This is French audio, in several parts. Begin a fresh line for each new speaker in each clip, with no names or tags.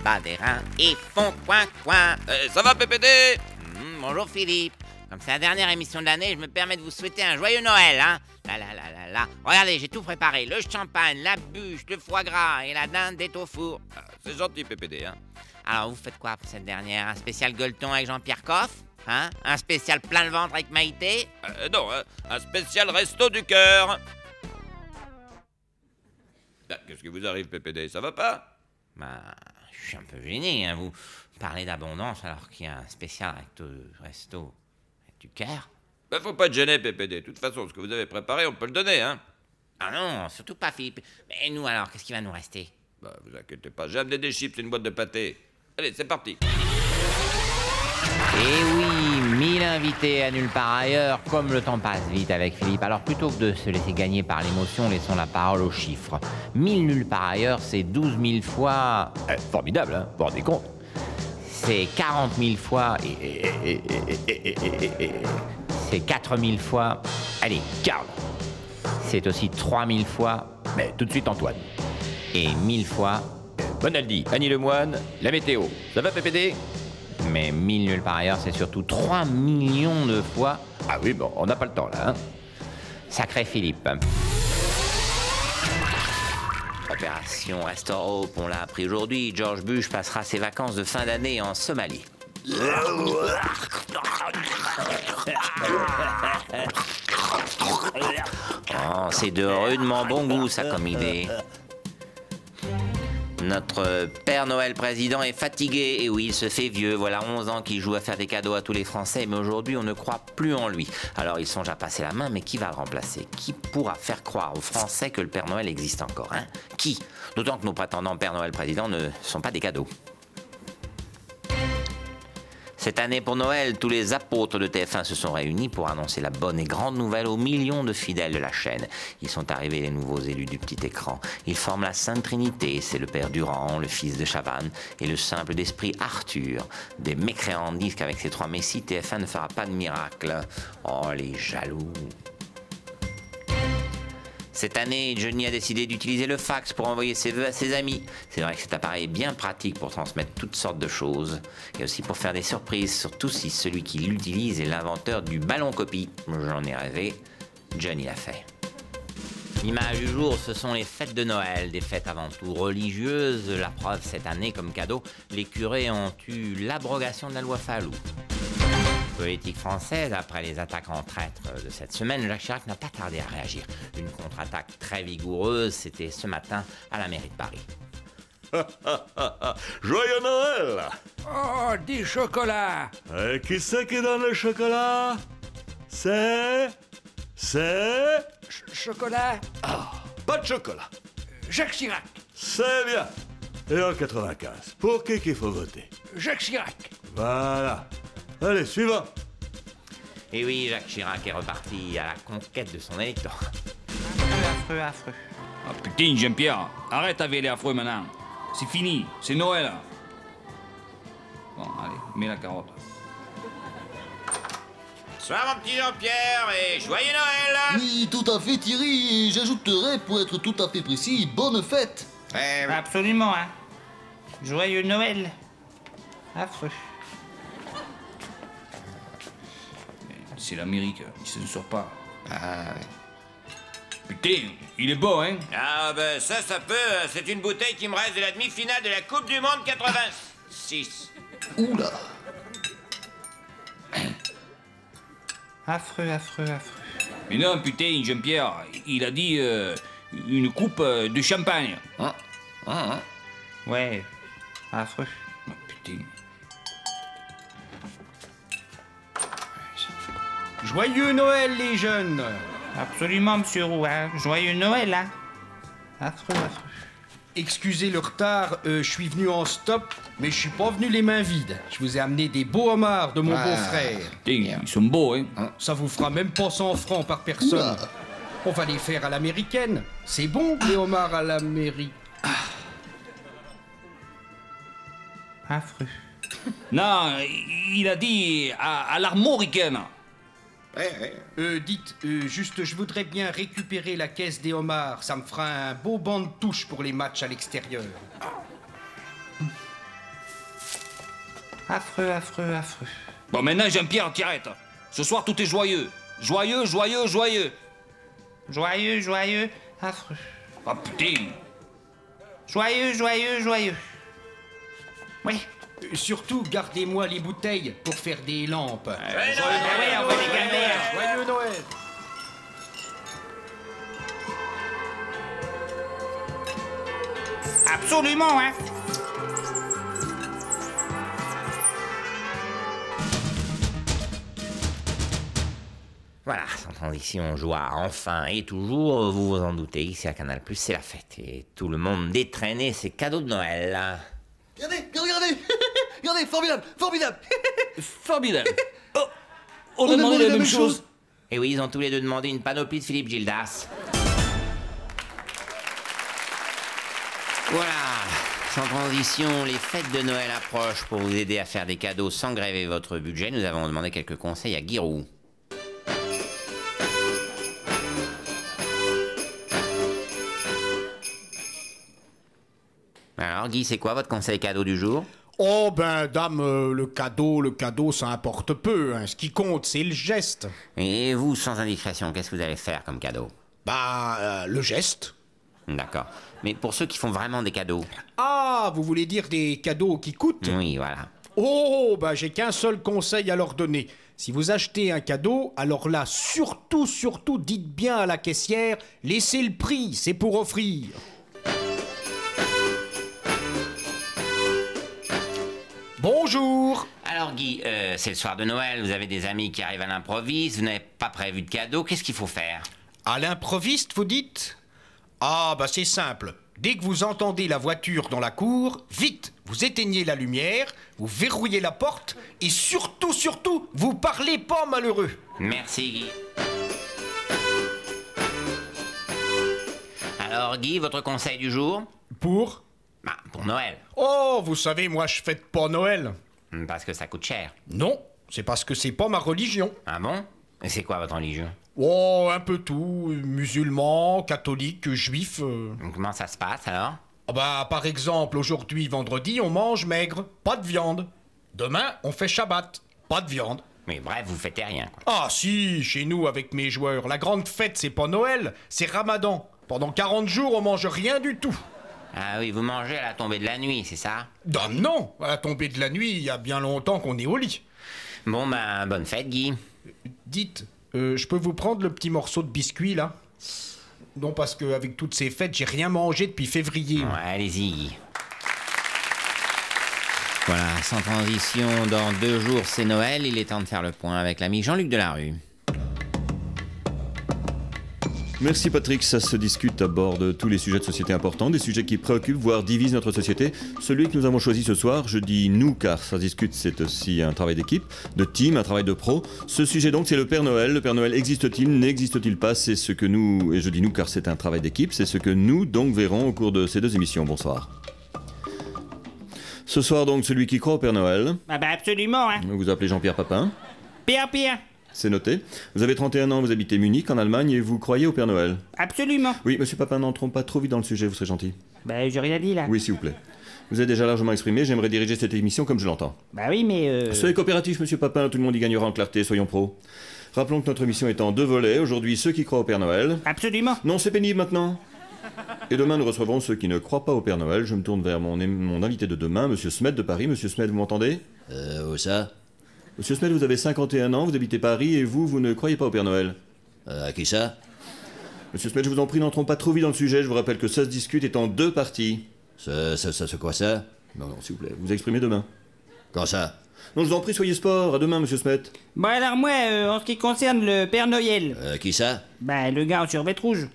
bas des reins et font coin.
Ça va, PPD?
Bonjour Philippe. Comme c'est la dernière émission de l'année, je me permets de vous souhaiter un joyeux Noël, hein. Là. Regardez, j'ai tout préparé. Le champagne, la bûche, le foie gras et la dinde est au four.
C'est gentil, PPD, hein.
Alors, vous faites quoi pour cette dernière? Un spécial gueuleton avec Jean-Pierre Coff? Hein? Un spécial plein le ventre avec Maïté?
Non, un spécial resto du cœur. Qu'est-ce qui vous arrive, PPD? Ça va pas?
Je suis un peu gêné, hein. Vous parlez d'abondance alors qu'il y a un spécial resto du cœur?
Faut pas être gêné, PPD. De toute façon, ce que vous avez préparé, on peut le donner, hein.
Ah non, surtout pas Philippe. Mais nous alors, qu'est-ce qui va nous rester?
Vous inquiétez pas, j'ai amené des chips et une boîte de pâté. Allez, c'est parti.
Et oui, 1000 invités à nulle part ailleurs, comme le temps passe vite avec Philippe. Alors plutôt que de se laisser gagner par l'émotion, laissons la parole aux chiffres. 1000 nulle part ailleurs, c'est 12 000 fois...
Formidable, hein, vous vous rendez compte?
C'est 40 000 fois... C'est 4 000 fois... Allez,
Karl.
c'est aussi 3 000 fois...
Mais tout de suite, Antoine.
Et 1000 fois...
Bonaldi, Annie Lemoine, la météo. Ça va, PPD?
Mais 1000 nulle part ailleurs, c'est surtout 3 millions de fois...
Ah oui, bon, on n'a pas le temps, là, hein.
Sacré Philippe. Opération Restore Hope, on l'a appris aujourd'hui. George Bush passera ses vacances de fin d'année en Somalie. Oh, c'est de rudement bon goût, ça, comme idée. Notre Père Noël président est fatigué, et oui, il se fait vieux. Voilà 11 ans qu'il joue à faire des cadeaux à tous les Français, mais aujourd'hui, on ne croit plus en lui. Alors, il songe à passer la main, mais qui va le remplacer? Qui pourra faire croire aux Français que le Père Noël existe encore, hein? Qui? D'autant que nos prétendants Père Noël président ne sont pas des cadeaux. Cette année pour Noël, tous les apôtres de TF1 se sont réunis pour annoncer la bonne et grande nouvelle aux millions de fidèles de la chaîne. Ils sont arrivés, les nouveaux élus du petit écran. Ils forment la Sainte Trinité, c'est le père Durand, le fils de Chavannes et le simple d'esprit Arthur. Des mécréants disent qu'avec ces trois messies, TF1 ne fera pas de miracle. Oh, les jaloux! Cette année, Johnny a décidé d'utiliser le fax pour envoyer ses vœux à ses amis. C'est vrai que cet appareil est bien pratique pour transmettre toutes sortes de choses. Et aussi pour faire des surprises, surtout si celui qui l'utilise est l'inventeur du ballon copie. J'en ai rêvé, Johnny l'a fait. L'image du jour, ce sont les fêtes de Noël, des fêtes avant tout religieuses. La preuve, cette année, comme cadeau, les curés ont eu l'abrogation de la loi Fallou. Politique française, après les attaques en traître de cette semaine, Jacques Chirac n'a pas tardé à réagir. Une contre-attaque très vigoureuse, c'était ce matin à la mairie de Paris.
Joyeux Noël!
Oh, des chocolats!
Qui c'est qui donne le chocolat? C'est...
Chocolat?
Pas de chocolat.
Jacques Chirac!
C'est bien. Et en 95, pour qui qu'il faut voter?
Jacques Chirac!
Voilà. Allez, suivant.
Et oui, Jacques Chirac est reparti à la conquête de son électorat. Affreux.
Ah putain, Jean-Pierre, arrête avec les affreux maintenant. C'est fini, c'est Noël. Bon, allez, mets la carotte.
Bonsoir mon petit Jean-Pierre et joyeux Noël!
Oui, tout à fait, Thierry, et j'ajouterais, pour être tout à fait précis, bonne fête.
Absolument, hein. Joyeux Noël. Affreux.
C'est l'Amérique, il s'en sort pas.
Ah,
Putain, il est beau, hein?
Ah ben ça peut, c'est une bouteille qui me reste de la demi-finale de la Coupe du Monde 86.
Oula.
Affreux.
Mais non, putain, Jean-Pierre, il a dit une coupe de champagne.
Ouais, affreux.
Oh, putain.
Joyeux Noël, les jeunes!
Absolument, monsieur Roux, hein. Joyeux Noël, hein. Affreux.
Excusez le retard, je suis venu en stop, mais je suis pas venu les mains vides. Je vous ai amené des beaux homards de mon beau-frère.
Putain, ils sont beaux, hein?
Ça vous fera même pas 100 francs par personne.
Oula.
On va les faire à l'américaine. C'est bon, les homards à l'américaine.
Affreux.
Non, il a dit à l'armoricaine.
Dites, juste, je voudrais bien récupérer la caisse des homards. Ça me fera un beau banc de touche pour les matchs à l'extérieur.
Affreux, affreux, affreux.
Bon, maintenant, Jean-Pierre, t'arrêtes. Ce soir, tout est joyeux. Joyeux, joyeux, joyeux.
Joyeux, joyeux, affreux.
Ah, putain.
Joyeux, joyeux, joyeux. Oui.
Surtout, gardez-moi les bouteilles pour faire des lampes.
Ah oui, on va les garder.
Joyeux Noël!
Absolument, hein.
Voilà, sans transition, joie, enfin et toujours, vous vous en doutez, ici à Canal+, c'est la fête. Et tout le monde détraîné ses cadeaux de Noël.
Regardez, regardez. Regardez, formidable, formidable.
Formidable. Oh, on a demandé la même chose.
Et oui, ils ont tous les deux demandé une panoplie de Philippe Gildas. Voilà, sans transition, les fêtes de Noël approchent. Pour vous aider à faire des cadeaux sans gréver votre budget, nous avons demandé quelques conseils à Guy Roux. Alors Guy, c'est quoi votre conseil cadeau du jour?
Oh ben dame, le cadeau, ça importe peu, hein. Ce qui compte, c'est le geste.
Et vous, sans indiscrétion, qu'est-ce que vous allez faire comme cadeau?
Bah, le geste.
D'accord. Mais pour ceux qui font vraiment des cadeaux?
Ah, vous voulez dire des cadeaux qui coûtent?
Oui, voilà.
Oh, bah j'ai qu'un seul conseil à leur donner. Si vous achetez un cadeau, alors là, surtout, dites bien à la caissière, laissez le prix, c'est pour offrir. Bonjour.
Alors Guy, c'est le soir de Noël, vous avez des amis qui arrivent à l'improviste, vous n'avez pas prévu de cadeau, qu'est-ce qu'il faut faire?
À l'improviste, vous dites? Ah, bah c'est simple. Dès que vous entendez la voiture dans la cour, vite, vous éteignez la lumière, vous verrouillez la porte et surtout, vous parlez pas malheureux.
Merci Guy. Alors Guy, votre conseil du jour?
Pour?
Bah, pour Noël.
Oh, vous savez, moi je fête pas Noël.
Parce que ça coûte cher.
Non, c'est parce que c'est pas ma religion.
Ah bon? Et c'est quoi votre religion?
Oh, un peu tout, musulman, catholique, juif.
Comment ça se passe alors?
Ah bah, par exemple, aujourd'hui, vendredi, on mange maigre, pas de viande. Demain, on fait Shabbat, pas de viande.
Mais bref, vous fêtez rien, quoi.
Ah si, chez nous, avec mes joueurs, la grande fête, c'est pas Noël, c'est Ramadan. Pendant 40 jours, on mange rien du tout.
Ah oui, vous mangez à la tombée de la nuit, c'est ça?
Ah non, à la tombée de la nuit, il y a bien longtemps qu'on est au lit.
Bon ben, bonne fête, Guy.
Dites, je peux vous prendre le petit morceau de biscuit, là? Non, parce qu'avec toutes ces fêtes, j'ai rien mangé depuis février.
Ouais, allez-y, Guy. Voilà, sans transition, dans 2 jours, c'est Noël, il est temps de faire le point avec l'ami Jean-Luc Delarue.
Merci Patrick, ça se discute à bord de tous les sujets de société importants, des sujets qui préoccupent, voire divisent notre société. Celui que nous avons choisi ce soir, je dis nous car ça se discute, c'est aussi un travail d'équipe, de team, un travail de pro. Ce sujet donc c'est le Père Noël. Le Père Noël existe-t-il, n'existe-t-il pas? C'est ce que nous, et je dis nous car c'est un travail d'équipe, c'est ce que nous donc verrons au cours de ces 2 émissions. Bonsoir. Ce soir donc celui qui croit au Père Noël.
Ah bah absolument, hein.
Vous vous appelez Jean-Pierre Papin.
Pierre.
C'est noté. Vous avez 31 ans, vous habitez Munich, en Allemagne, et vous croyez au Père Noël?
Absolument.
Oui, monsieur Papin, n'entrons pas trop vite dans le sujet, vous serez gentil.
Bah j'ai rien dit là.
Oui, s'il vous plaît. Vous avez déjà largement exprimé, j'aimerais diriger cette émission comme je l'entends.
Bah oui, mais
Soyez coopératif, monsieur Papin, tout le monde y gagnera en clarté, soyons pros. Rappelons que notre émission est en 2 volets. Aujourd'hui, ceux qui croient au Père Noël.
Absolument.
Non, c'est pénible maintenant. Et demain, nous recevrons ceux qui ne croient pas au Père Noël. Je me tourne vers mon invité de demain, monsieur Smet de Paris. Monsieur Smet, vous m'entendez?
Où ça?
Monsieur Smet, vous avez 51 ans, vous habitez Paris et vous ne croyez pas au Père Noël.
À qui ça?
Monsieur Smet, je vous en prie, n'entrons pas trop vite dans le sujet. Je vous rappelle que ça se discute est en 2 parties.
C'est quoi ça?
Non, s'il vous plaît, vous exprimez demain.
Quand ça?
Non, je vous en prie, soyez sport. À demain, monsieur Smet.
Bon alors moi, en ce qui concerne le Père Noël...
Qui ça?
Bah le gars en survêt rouge.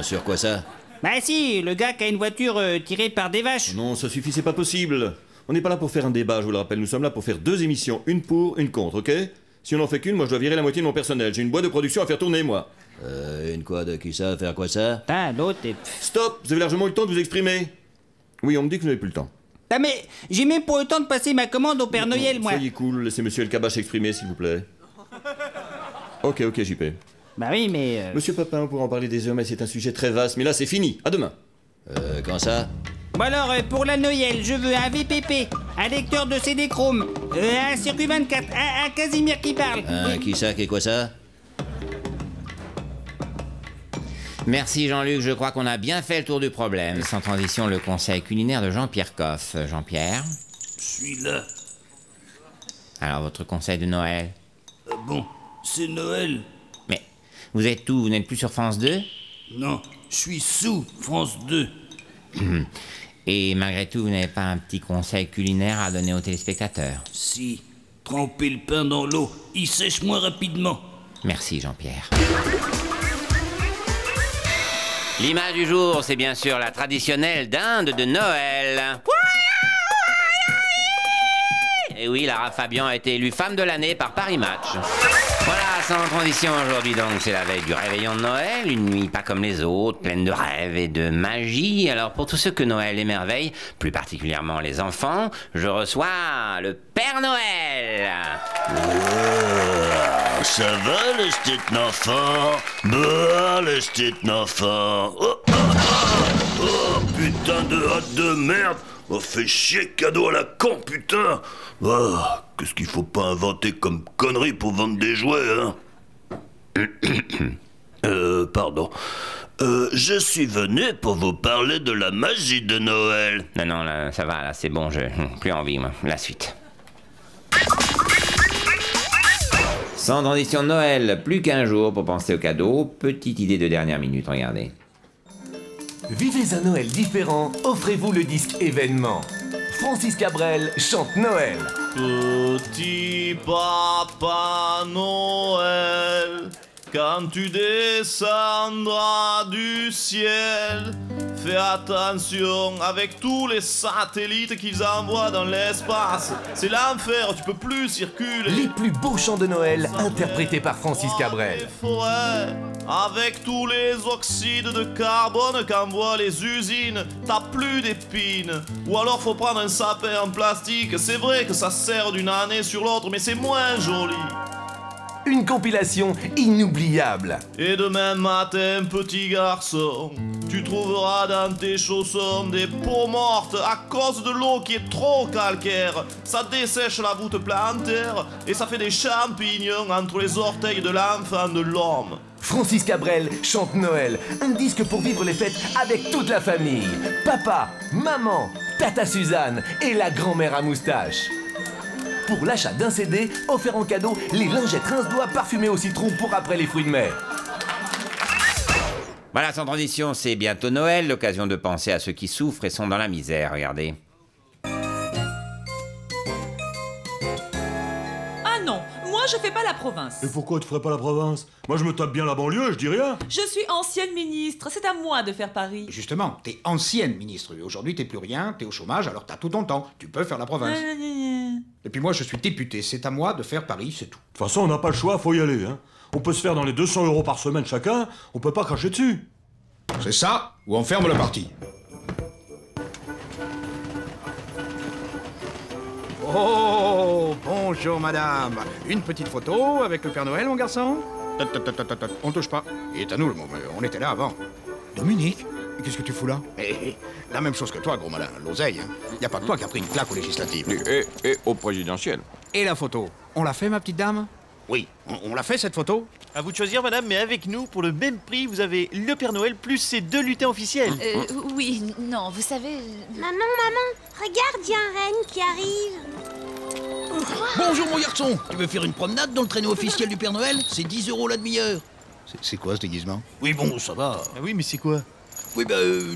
Sur quoi ça?
Bah si, le gars qui a une voiture tirée par des vaches.
Non, ça suffit, c'est pas possible. On n'est pas là pour faire un débat, je vous le rappelle. Nous sommes là pour faire 2 émissions, une pour, une contre, ok? Si on n'en fait qu'une, moi je dois virer la moitié de mon personnel. J'ai une boîte de production à faire tourner, moi.
Une quoi de qui ça? Faire quoi ça?
Putain, l'autre est...
Stop! Vous avez largement eu le temps de vous exprimer. Oui, on me dit que vous n'avez plus le temps.
Ah mais j'ai même pas eu le temps de passer ma commande au Père Noël, moi.
Soyez cool, laissez monsieur El Kabach s'exprimer, s'il vous plaît. Ok, JP.
Bah oui, mais...
Monsieur Papin, on pourra en parler des heures, mais c'est un sujet très vaste. Mais là, c'est fini. À demain.
Quand ça?
Bon alors, pour la Noël, je veux un VPP. Un lecteur de CD Chrome. Un circuit 24. Un Casimir qui parle.
Qui ça, qui est quoi ça?
Merci Jean-Luc, je crois qu'on a bien fait le tour du problème. Sans transition, le conseil culinaire de Jean-Pierre Coff. Jean-Pierre?
Je suis là.
Alors, votre conseil de Noël?
Bon, c'est Noël.
Mais, vous êtes où? Vous n'êtes plus sur France 2?
Non, je suis sous France 2.
Et malgré tout, vous n'avez pas un petit conseil culinaire à donner aux téléspectateurs?
Si, tremper le pain dans l'eau, il sèche moins rapidement.
Merci Jean-Pierre. L'image du jour, c'est bien sûr la traditionnelle dinde de Noël. Et oui, Lara Fabian a été élue femme de l'année par Paris Match. Voilà, sans transition aujourd'hui donc, c'est la veille du réveillon de Noël, une nuit pas comme les autres, pleine de rêves et de magie. Alors pour tous ceux que Noël émerveille, plus particulièrement les enfants, je reçois le Père Noël.
Oh, ça va le petit enfant? Bah, le petit enfant. Oh, putain de hâte de merde. Oh, fait chier, cadeau à la con, putain. Oh, qu'est-ce qu'il faut pas inventer comme connerie pour vendre des jouets, hein? Pardon. Je suis venu pour vous parler de la magie de Noël.
Non, là, ça va, là, c'est bon, je plus envie, moi. La suite. Sans transition de Noël, plus qu'un jour pour penser aux cadeaux. Petite idée de dernière minute, regardez.
Vivez un Noël différent, offrez-vous le disque événement. Francis Cabrel chante Noël.
Petit Papa Noël, quand tu descendras du ciel, fais attention avec tous les satellites qu'ils envoient dans l'espace. C'est l'enfer, tu peux plus circuler.
Les plus beaux chants de Noël interprétés par Francis Cabrel.
Forêts, avec tous les oxydes de carbone qu'envoient les usines, t'as plus d'épines. Ou alors faut prendre un sapin en plastique. C'est vrai que ça sert d'une année sur l'autre, mais c'est moins joli.
Une compilation inoubliable.
Et demain matin, petit garçon, tu trouveras dans tes chaussons des peaux mortes à cause de l'eau qui est trop calcaire. Ça dessèche la voûte plantaire et ça fait des champignons entre les orteils de l'enfant de l'homme.
Francis Cabrel chante Noël, un disque pour vivre les fêtes avec toute la famille. Papa, maman, Tata Suzanne et la grand-mère à moustache. Pour l'achat d'un CD, offert en cadeau, les lingettes rince-doigts parfumées au citron pour après les fruits de mer.
Voilà, sans transition, c'est bientôt Noël, l'occasion de penser à ceux qui souffrent et sont dans la misère, regardez.
Ah non, moi je fais pas la province.
Et pourquoi tu ferais pas la province? Moi je me tape bien la banlieue, je dis rien.
Je suis ancienne ministre, c'est à moi de faire Paris.
Justement, t'es ancienne ministre. Aujourd'hui, t'es plus rien, t'es au chômage, alors t'as tout ton temps. Tu peux faire la province. Et puis moi, je suis député. C'est à moi de faire Paris, c'est tout.
De toute façon, on n'a pas le choix, faut y aller, hein. On peut se faire dans les 200 € par semaine chacun, on peut pas cracher dessus.
C'est ça, ou on ferme le parti. Oh, bonjour madame. Une petite photo avec le Père Noël, mon garçon? On touche pas. Il est à nous, le moment. On était là avant. Dominique, qu'est-ce que tu fous là? La même chose que toi, gros malin. L'oseille, hein. Y a pas que toi qui a pris une claque aux législatives.
Et au présidentiel.
Et la photo? On l'a fait, ma petite dame? Oui, on l'a fait, cette photo?
À vous de choisir, madame, mais avec nous, pour le même prix, vous avez le Père Noël plus ses 2 lutins officiels.
Oui, non, vous savez...
Maman, regarde, y a un renne qui arrive.
Bonjour, mon garçon. Tu veux faire une promenade dans le traîneau officiel du Père Noël? C'est 10 € la demi-heure.
C'est quoi, ce déguisement?
Oui, bon, ça va.
Ah oui, mais c'est quoi?
Oui,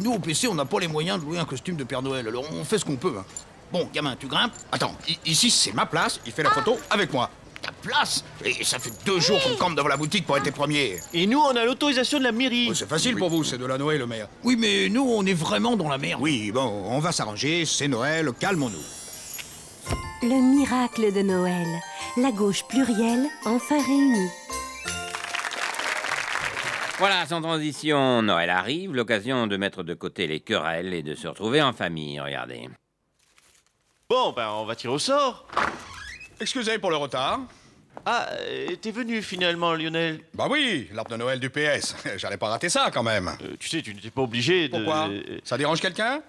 nous, au PC, on n'a pas les moyens de louer un costume de Père Noël, alors on fait ce qu'on peut. Hein. Bon, gamin, tu grimpes?
Attends, ici, c'est ma place. Il fait la photo avec moi. Ta place? Et ça fait 2 jours qu'on campe devant la boutique pour être les premiers.
Et nous, on a l'autorisation de la mairie.
Oh, c'est facile pour vous, c'est de la Noël, le maire.
Oui, mais nous, on est vraiment dans la merde.
Oui, bon, on va s'arranger, c'est Noël, calmons-nous.
Le miracle de Noël. La gauche plurielle, enfin réunie.
Voilà, sans transition, Noël arrive, l'occasion de mettre de côté les querelles et de se retrouver en famille, regardez.
Bon, ben, on va tirer au sort.
Excusez pour le retard.
Ah, t'es venu finalement, Lionel.
Bah oui, l'arbre de Noël du PS. J'allais pas rater ça quand même.
Tu sais, tu n'étais pas obligé de...
Pourquoi? Ça dérange quelqu'un?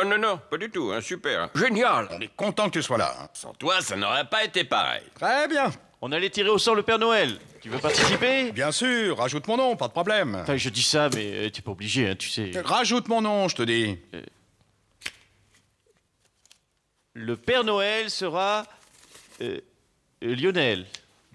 Non, non, pas du tout, hein, super. Génial.
On est content que tu sois là. Hein.
Sans toi, ça n'aurait pas été pareil.
Très bien.
On allait tirer au sort le Père Noël. Tu veux participer?
Bien sûr, rajoute mon nom, pas de problème.
Enfin, je dis ça, mais t'es pas obligé, hein, tu sais.
Rajoute mon nom, je te dis.
Le Père Noël sera... Lionel.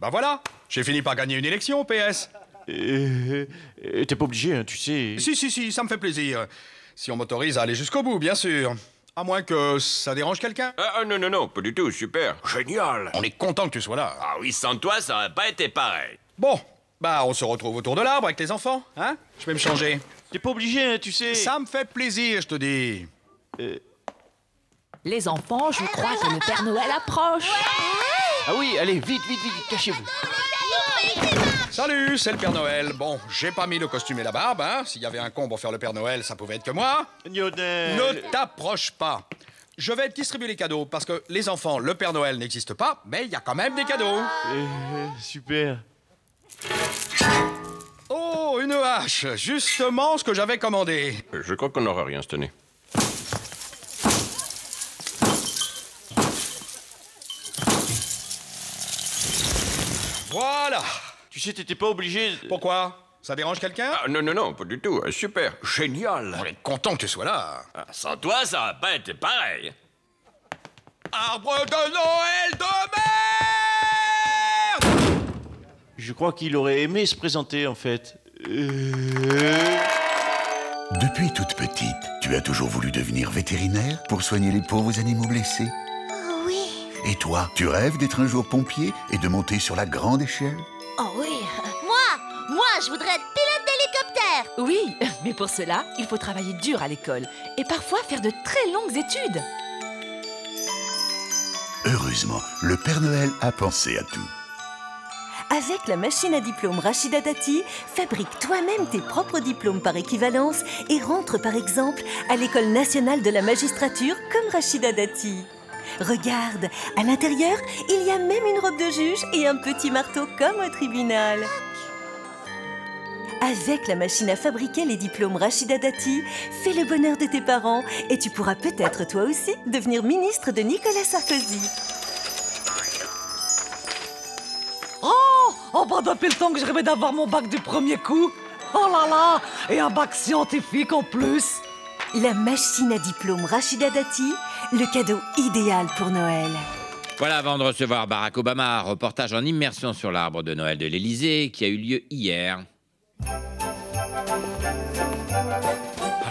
Bah voilà, j'ai fini par gagner une élection au PS.
T'es pas obligé, hein, tu sais.
Si, ça me fait plaisir. Si on m'autorise à aller jusqu'au bout, bien sûr. À moins que ça dérange quelqu'un.
Non, pas du tout, super. Génial.
On est content que tu sois là.
Ah oui, sans toi, ça n'aurait pas été pareil.
Bon, bah on se retrouve autour de l'arbre avec les enfants, hein? Je vais me changer.
T'es pas obligé, hein, tu sais.
Ça me fait plaisir, je te dis.
Les enfants, je crois que le Père Noël approche.
Ah oui, allez, vite, cachez-vous.
Salut, c'est le Père Noël. Bon, j'ai pas mis le costume et la barbe, hein. S'il y avait un con pour faire le Père Noël, ça pouvait être que moi.
Lionel.
Ne t'approche pas. Je vais distribuer les cadeaux, parce que les enfants, le Père Noël n'existe pas, mais il y a quand même des cadeaux.
Super.
Oh, une hache. Justement ce que j'avais commandé.
Je crois qu'on n'aura rien cette année.
Voilà.
Tu sais, t'étais pas obligé...
Pourquoi? Ça dérange quelqu'un?
Non, pas du tout. Super, génial.
On est content que tu sois là.
Sans toi, ça n'aurait pas été pareil.
Arbre de Noël de merde!
Je crois qu'il aurait aimé se présenter, en fait.
Depuis toute petite, tu as toujours voulu devenir vétérinaire pour soigner les pauvres animaux blessés.
Oh oui.
Et toi, tu rêves d'être un jour pompier et de monter sur la grande échelle?
Oh oui. Moi, je voudrais être pilote d'hélicoptère.
Oui, mais pour cela, il faut travailler dur à l'école et parfois faire de très longues études.
Heureusement, le Père Noël a pensé à tout.
Avec la machine à diplôme Rachida Dati, fabrique toi-même tes propres diplômes par équivalence et rentre par exemple à l'École nationale de la magistrature comme Rachida Dati. Regarde, à l'intérieur, il y a même une robe de juge et un petit marteau comme au tribunal. Avec la machine à fabriquer les diplômes Rachida Dati, fais le bonheur de tes parents et tu pourras peut-être toi aussi devenir ministre de Nicolas Sarkozy.
Oh, bah depuis le temps que je rêvais d'avoir mon bac du premier coup. Oh là là, et un bac scientifique en plus.
La machine à diplôme Rachida Dati, le cadeau idéal pour Noël.
Voilà, avant de recevoir Barack Obama, reportage en immersion sur l'arbre de Noël de l'Élysée qui a eu lieu hier.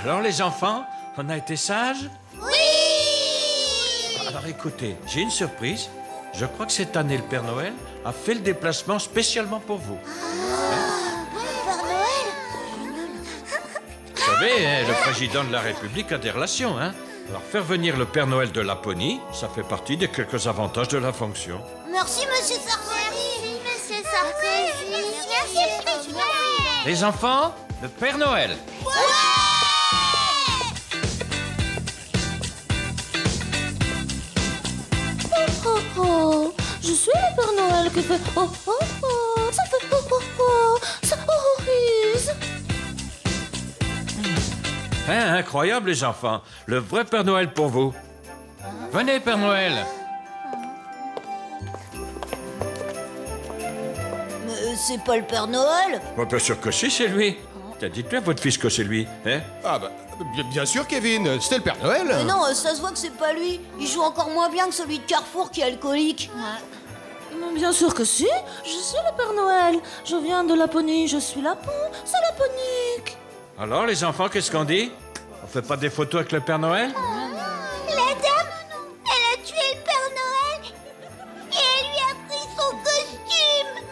Alors les enfants, on a été sages?
Oui!
Alors écoutez, j'ai une surprise. Je crois que cette année, le Père Noël a fait le déplacement spécialement pour vous.
Père Noël?
Vous savez, hein, le président de la République a des relations, hein. Alors faire venir le Père Noël de Laponie, ça fait partie des quelques avantages de la fonction.
Merci, monsieur Sarkozy. Monsieur Sarkozy. Merci, monsieur Noël.
Les enfants, le Père Noël.
Oh, je suis le Père Noël qui fait oh, oh, oh, ça fait oh, oh, oh, ça horrorise.
Hein, incroyable les enfants, le vrai Père Noël pour vous. Venez Père Noël.
Mais c'est pas le Père Noël.
Bon, bien sûr que si, c'est lui. Dites-lui à votre fils que c'est lui, hein?
Ah bah, bien sûr, Kevin, c'était le Père Noël.
Mais non, ça se voit que c'est pas lui. Il joue encore moins bien que celui de Carrefour qui est alcoolique.
Bien sûr que si, je suis le Père Noël. Je viens de Laponie, je suis Lapon, c'est Laponique.
Alors les enfants, qu'est-ce qu'on dit? On fait pas des photos avec le Père Noël?
La dame, elle a tué le Père Noël et elle lui a pris son costume.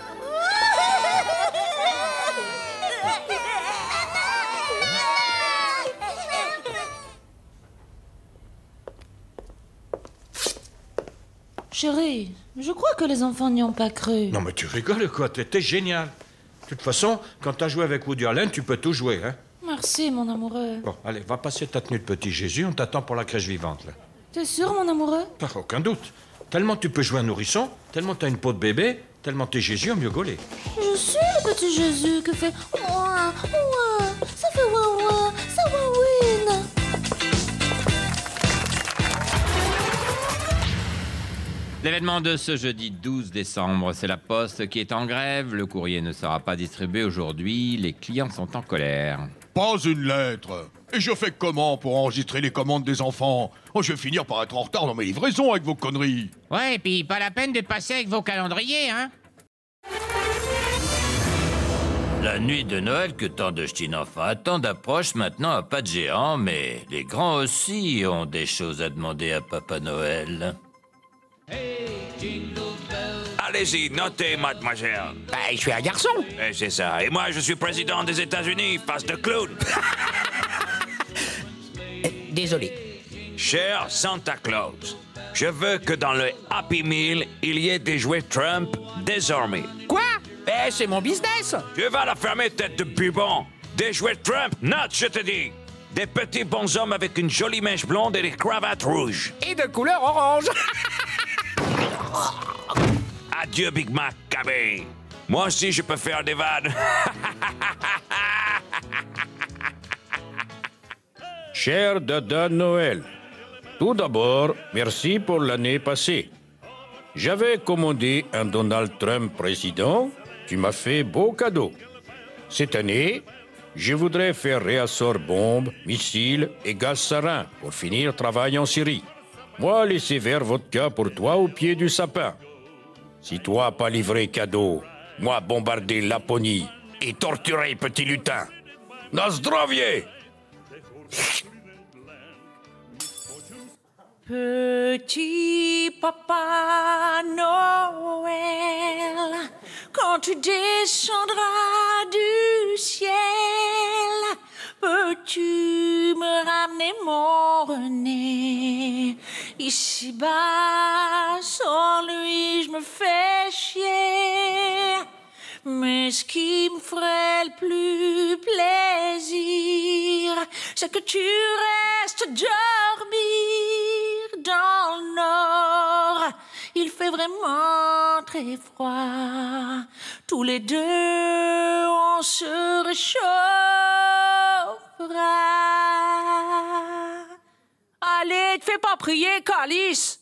Chérie, je crois que les enfants n'y ont pas cru.
Non mais tu rigoles quoi, t'étais génial. De toute façon, quand t'as joué avec Woody Allen, tu peux tout jouer, hein?
Merci, mon amoureux.
Bon, allez, va passer ta tenue de petit Jésus, on t'attend pour la crèche vivante, là.
T'es sûr, mon amoureux?
Pas aucun doute. Tellement tu peux jouer un nourrisson, tellement t'as une peau de bébé, Tellement t'es Jésus a mieux gaulé.
Je suis le petit Jésus qui fait ouah, ouah, ça fait ouah, ouah, ça wouine.
L'événement de ce jeudi 12 décembre, c'est la Poste qui est en grève. Le courrier ne sera pas distribué aujourd'hui. Les clients sont en colère.
Pas une lettre. Et je fais comment pour enregistrer les commandes des enfants? Oh, je vais finir par être en retard dans mes livraisons avec vos conneries.
Ouais, et puis pas la peine de passer avec vos calendriers, hein?
La nuit de Noël que tant de petits enfants attendent approche maintenant à pas de géant, mais les grands aussi ont des choses à demander à Papa Noël.
Allez-y, notez, mademoiselle.
Bah, je suis un garçon.
C'est ça. Et moi, je suis président des États-Unis, face de clown.
Désolé.
Cher Santa Claus, je veux que dans le Happy Meal, il y ait des jouets Trump désormais.
Quoi? C'est mon business.
Tu vas la fermer, tête de bubon. Des jouets Trump, note, je te dis. Des petits bonshommes avec une jolie mèche blonde et des cravates rouges.
Et de couleur orange.
Adieu, Big Mac, cabé. Moi aussi, je peux faire des vannes.
Cher Dada Noël, tout d'abord, merci pour l'année passée. J'avais commandé un Donald Trump président. Tu m'as fait beau cadeau. Cette année, je voudrais faire réassort bombes, missiles et gaz sarin pour finir travail en Syrie. Moi, laisser vers vodka pour toi au pied du sapin. Si toi pas livré cadeau, moi bombarder Laponie et torturer petit lutin. Na zdrowie!
Petit Papa Noël, quand tu descendras du ciel, peux-tu me ramener mon René? Ici-bas, sans lui, je me fais chier. Mais ce qui me ferait le plus plaisir, c'est que tu restes dormir dans le nord. Il fait vraiment très froid. Tous les deux, on se réchauffera. Allez, te fais pas prier, Calice.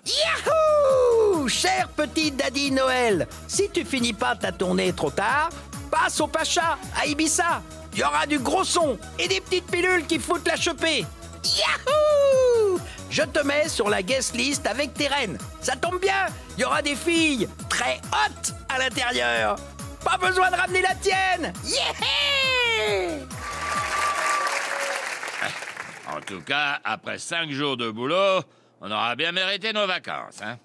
Yahoo! Cher petit Daddy Noël, si tu finis pas ta tournée trop tard, passe au Pacha, à Ibiza. Il y aura du gros son et des petites pilules qui foutent la chepée. Yahoo! Je te mets sur la guest list avec tes reines. Ça tombe bien, il y aura des filles très hautes à l'intérieur. Pas besoin de ramener la tienne. Yeah!
En tout cas, après 5 jours de boulot, on aura bien mérité nos vacances, hein?